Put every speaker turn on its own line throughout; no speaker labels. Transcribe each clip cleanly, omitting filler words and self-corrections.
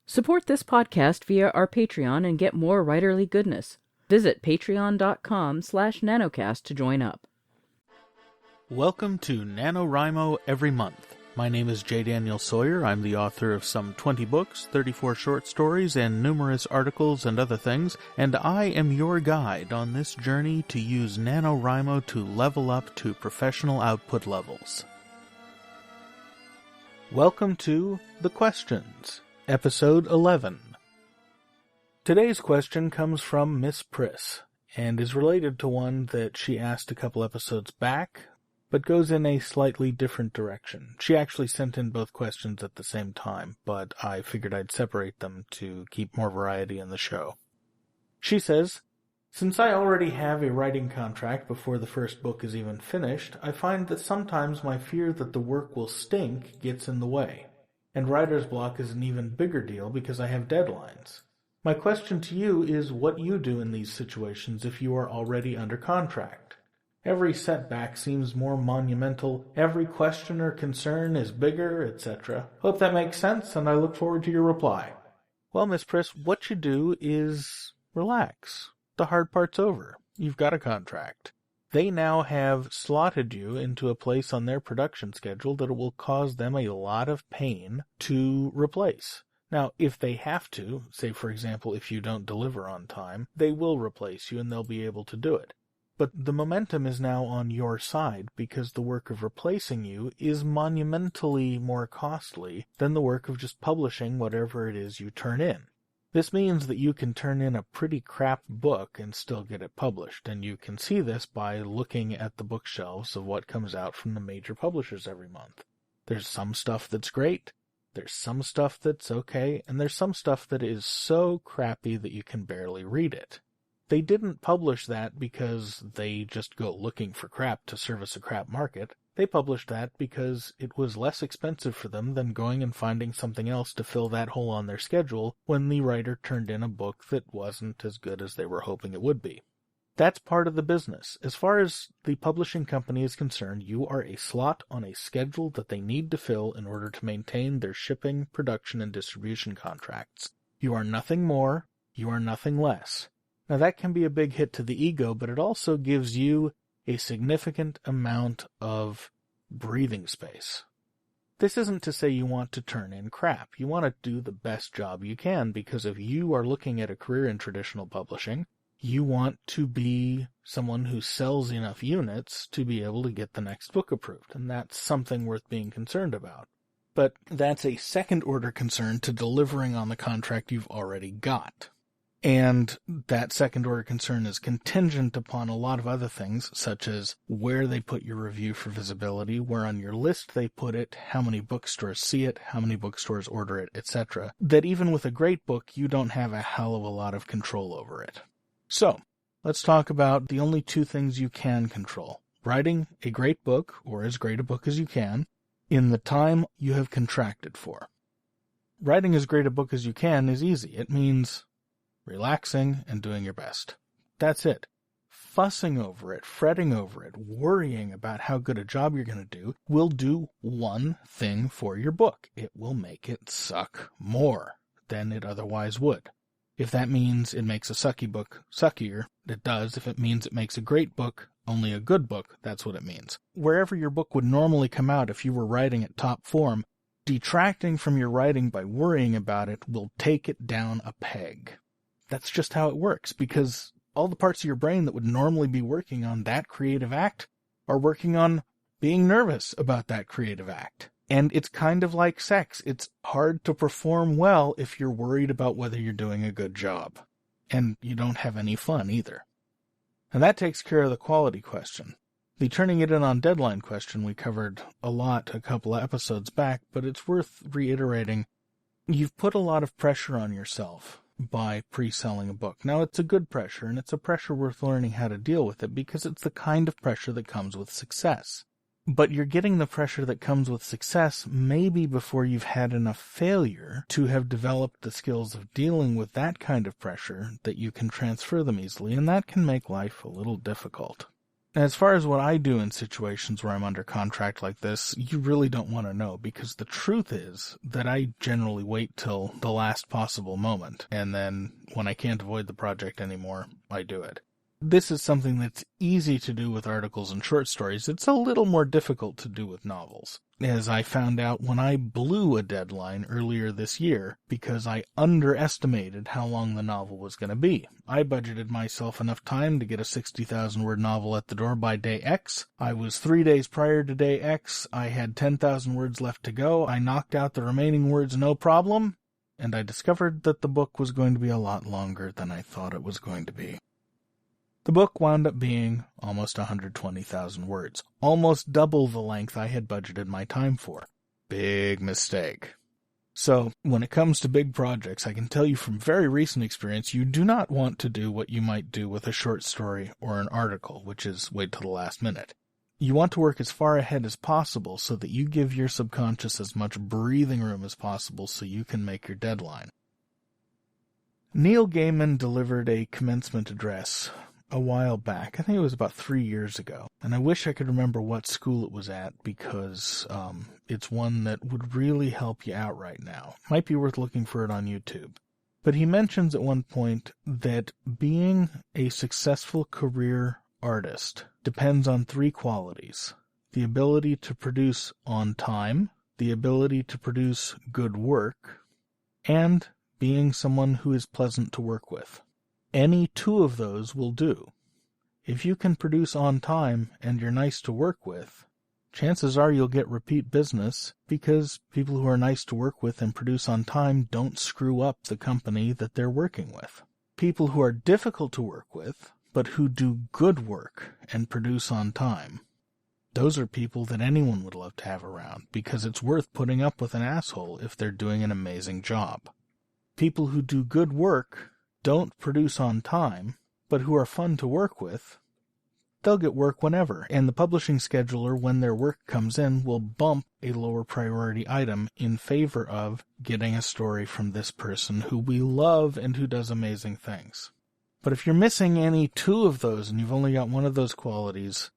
Support this podcast via our Patreon and get more writerly goodness. Visit patreon.com/nanocast to join up.
Welcome to NaNoWriMo Every Month. My name is J. Daniel Sawyer. I'm the author of some 20 books, 34 short stories, and numerous articles and other things, and I am your guide on this journey to use NaNoWriMo to level up to professional output levels. Welcome to The Questions, Episode 11. Today's question comes from Miss Priss, and is related to one that she asked a couple episodes back, but goes in a slightly different direction. She actually sent in both questions at the same time, but I figured I'd separate them to keep more variety in the show. She says, "Since I already have a writing contract before the first book is even finished, I find that sometimes my fear that the work will stink gets in the way. And writer's block is an even bigger deal because I have deadlines. My question to you is what you do in these situations if you are already under contract. Every setback seems more monumental, every question or concern is bigger, etc. Hope that makes sense, and I look forward to your reply." Well, Miss Priss, what you do is relax. The hard part's over. You've got a contract. They now have slotted you into a place on their production schedule that it will cause them a lot of pain to replace. Now, if they have to, say for example if you don't deliver on time, they will replace you and they'll be able to do it. But the momentum is now on your side because the work of replacing you is monumentally more costly than the work of just publishing whatever it is you turn in. This means that you can turn in a pretty crap book and still get it published, and you can see this by looking at the bookshelves of what comes out from the major publishers every month. There's some stuff that's great, there's some stuff that's okay, and there's some stuff that is so crappy that you can barely read it. They didn't publish that because they just go looking for crap to service a crap market. They published that because it was less expensive for them than going and finding something else to fill that hole on their schedule when the writer turned in a book that wasn't as good as they were hoping it would be. That's part of the business. As far as the publishing company is concerned, you are a slot on a schedule that they need to fill in order to maintain their shipping, production, and distribution contracts. You are nothing more, you are nothing less. Now that can be a big hit to the ego, but it also gives you a significant amount of breathing space. This isn't to say you want to turn in crap. You want to do the best job you can, because if you are looking at a career in traditional publishing, you want to be someone who sells enough units to be able to get the next book approved, and that's something worth being concerned about. But that's a second-order concern to delivering on the contract you've already got. And that second-order concern is contingent upon a lot of other things, such as where they put your review for visibility, where on your list they put it, how many bookstores see it, how many bookstores order it, etc. That even with a great book, you don't have a hell of a lot of control over it. So, let's talk about the only two things you can control. Writing a great book, or as great a book as you can, in the time you have contracted for. Writing as great a book as you can is easy. It means relaxing and doing your best. That's it. Fussing over it, fretting over it, worrying about how good a job you're going to do will do one thing for your book. It will make it suck more than it otherwise would. If that means it makes a sucky book suckier, it does. If it means it makes a great book only a good book, that's what it means. Wherever your book would normally come out if you were writing at top form, detracting from your writing by worrying about it will take it down a peg. That's just how it works, because all the parts of your brain that would normally be working on that creative act are working on being nervous about that creative act. And it's kind of like sex. It's hard to perform well if you're worried about whether you're doing a good job. And you don't have any fun either. And that takes care of the quality question. The turning it in on deadline question we covered a lot a couple of episodes back, but it's worth reiterating. You've put a lot of pressure on yourself by pre-selling a book. Now, it's a good pressure, and it's a pressure worth learning how to deal with it, because it's the kind of pressure that comes with success. But you're getting the pressure that comes with success maybe before you've had enough failure to have developed the skills of dealing with that kind of pressure that you can transfer them easily, and that can make life a little difficult. As far as what I do in situations where I'm under contract like this, you really don't want to know, because the truth is that I generally wait till the last possible moment, and then when I can't avoid the project anymore, I do it. This is something that's easy to do with articles and short stories. It's a little more difficult to do with novels, as I found out when I blew a deadline earlier this year because I underestimated how long the novel was going to be. I budgeted myself enough time to get a 60,000-word novel at the door by day X. I was 3 days prior to day X. I had 10,000 words left to go. I knocked out the remaining words no problem, and I discovered that the book was going to be a lot longer than I thought it was going to be. The book wound up being almost 120,000 words, almost double the length I had budgeted my time for. Big mistake. So, when it comes to big projects, I can tell you from very recent experience, you do not want to do what you might do with a short story or an article, which is wait till the last minute. You want to work as far ahead as possible so that you give your subconscious as much breathing room as possible so you can make your deadline. Neil Gaiman delivered a commencement address a while back. I think it was about 3 years ago. And I wish I could remember what school it was at, because it's one that would really help you out right now. Might be worth looking for it on YouTube. But he mentions at one point that being a successful career artist depends on 3 qualities: the ability to produce on time, the ability to produce good work, and being someone who is pleasant to work with. Any 2 of those will do. If you can produce on time and you're nice to work with, chances are you'll get repeat business, because people who are nice to work with and produce on time don't screw up the company that they're working with. People who are difficult to work with, but who do good work and produce on time, those are people that anyone would love to have around, because it's worth putting up with an asshole if they're doing an amazing job. People who do good work, don't produce on time, but who are fun to work with, they'll get work whenever, and the publishing scheduler, when their work comes in, will bump a lower priority item in favor of getting a story from this person who we love and who does amazing things. But if you're missing any 2 of those and you've only got 1 of those qualities,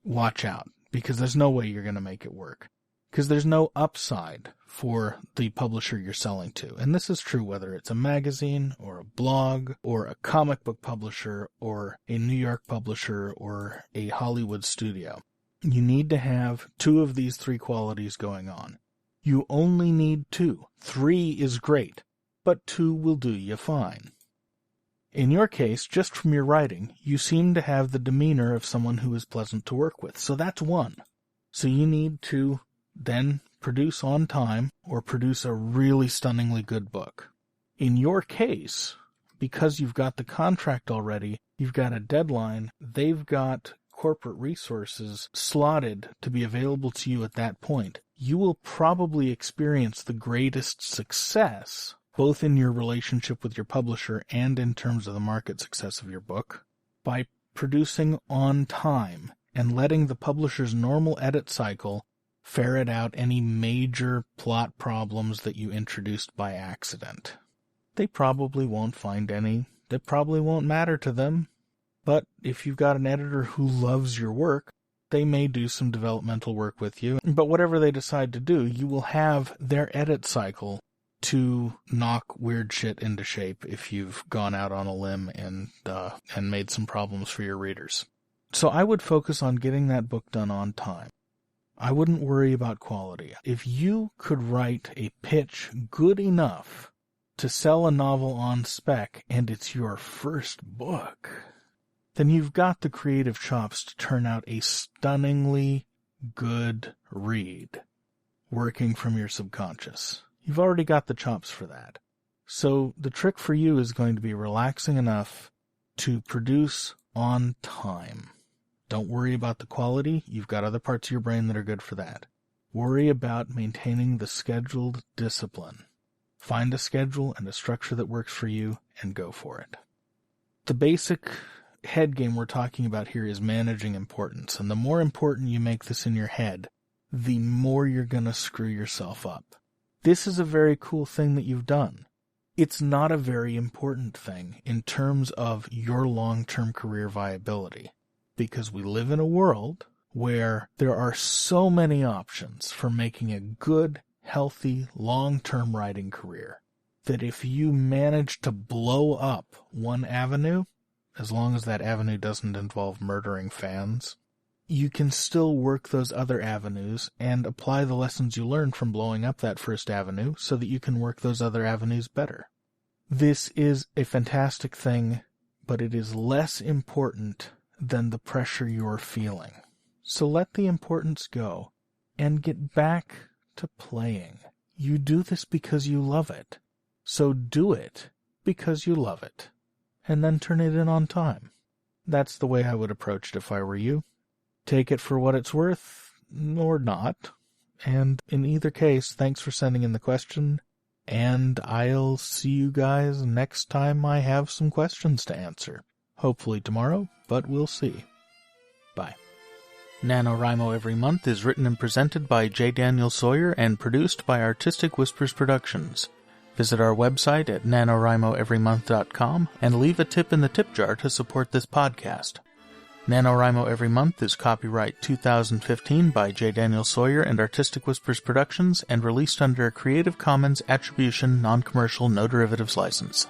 watch out, because there's no way you're going to make it work. Because there's no upside for the publisher you're selling to. And this is true whether it's a magazine or a blog or a comic book publisher or a New York publisher or a Hollywood studio. You need to have 2 of these 3 qualities going on. You only need 2. 3 is great, but 2 will do you fine. In your case, just from your writing, you seem to have the demeanor of someone who is pleasant to work with. So that's 1. So you need to then produce on time or produce a really stunningly good book. In your case, because you've got the contract already, you've got a deadline, they've got corporate resources slotted to be available to you at that point, you will probably experience the greatest success, both in your relationship with your publisher and in terms of the market success of your book, by producing on time and letting the publisher's normal edit cycle ferret out any major plot problems that you introduced by accident. They probably won't find any. That probably won't matter to them. But if you've got an editor who loves your work, they may do some developmental work with you. But whatever they decide to do, you will have their edit cycle to knock weird shit into shape if you've gone out on a limb and made some problems for your readers. So I would focus on getting that book done on time. I wouldn't worry about quality. If you could write a pitch good enough to sell a novel on spec and it's your first book, then you've got the creative chops to turn out a stunningly good read working from your subconscious. You've already got the chops for that. So the trick for you is going to be relaxing enough to produce on time. Don't worry about the quality. You've got other parts of your brain that are good for that. Worry about maintaining the scheduled discipline. Find a schedule and a structure that works for you and go for it. The basic head game we're talking about here is managing importance. And the more important you make this in your head, the more you're going to screw yourself up. This is a very cool thing that you've done. It's not a very important thing in terms of your long-term career viability. because we live in a world where there are so many options for making a good, healthy, long-term writing career that if you manage to blow up one avenue, as long as that avenue doesn't involve murdering fans, you can still work those other avenues and apply the lessons you learned from blowing up that first avenue so that you can work those other avenues better. This is a fantastic thing, but it is less important than the pressure you're feeling. So let the importance go and get back to playing. You do this because you love it. So do it because you love it. And then turn it in on time. That's the way I would approach it if I were you. Take it for what it's worth, or not. And in either case, thanks for sending in the question, and I'll see you guys next time I have some questions to answer. Hopefully tomorrow, but we'll see. Bye. NaNoWriMo Every Month is written and presented by J. Daniel Sawyer and produced by Artistic Whispers Productions. Visit our website at NaNoWriMoEveryMonth.com and leave a tip in the tip jar to support this podcast. NaNoWriMo Every Month is copyright 2015 by J. Daniel Sawyer and Artistic Whispers Productions and released under a Creative Commons Attribution Non-Commercial No Derivatives license.